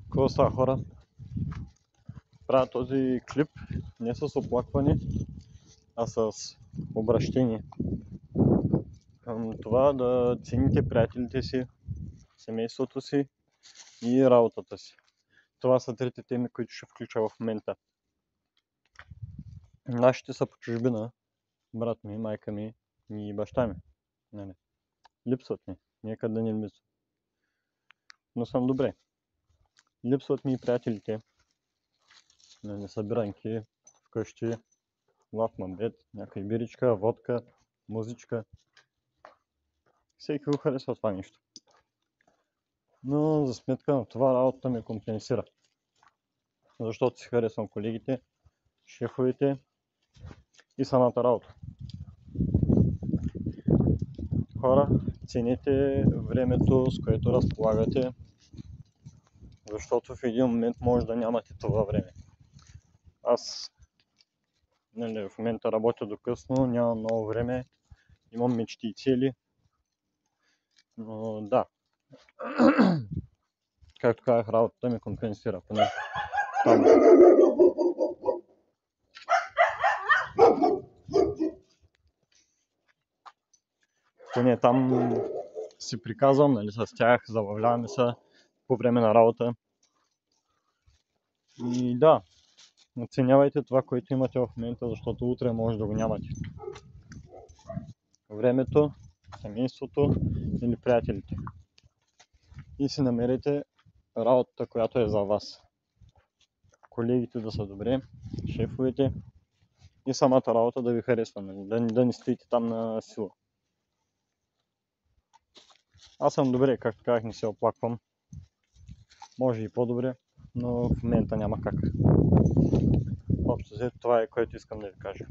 Какво става, хора? Правя този клип не с оплакване, а с обращение към това да цените приятелите си, семейството си и работата си. Това са трите теми, които ще включа в момента. Нашите са по чужбина, брат ми, майка ми и баща ми. Липсват ми, нека да не липсват. Но съм добре. Липсват ми и приятелите. Събиранки вкъщи, лав мабет, някаква биричка, водка, музичка. Всеки го харесва това нещо. Но за сметка на това работата ми компенсира. Защото си харесвам колегите, шефовете и самата работа. Хора, цените времето, с което разполагате, защото в един момент може да нямате това време. Аз в момента работя до късно, нямам много време, имам мечти и цели, но да, както казах, работата ми компенсира. Поне там. Поне там си приказвам, с тях, забавляваме се по време на работа. И да, оценявайте това, което имате в момента, защото утре може да го нямате. Времето, семейството или приятелите. И си намерете работата, която е за вас. Колегите да са добре, шефовете и самата работа да ви харесва, да не стоите там на сила. Аз съм добре, както казах, не се оплаквам. Може и по-добре, но в момента няма как. Общо взето това е, което искам да ви кажа.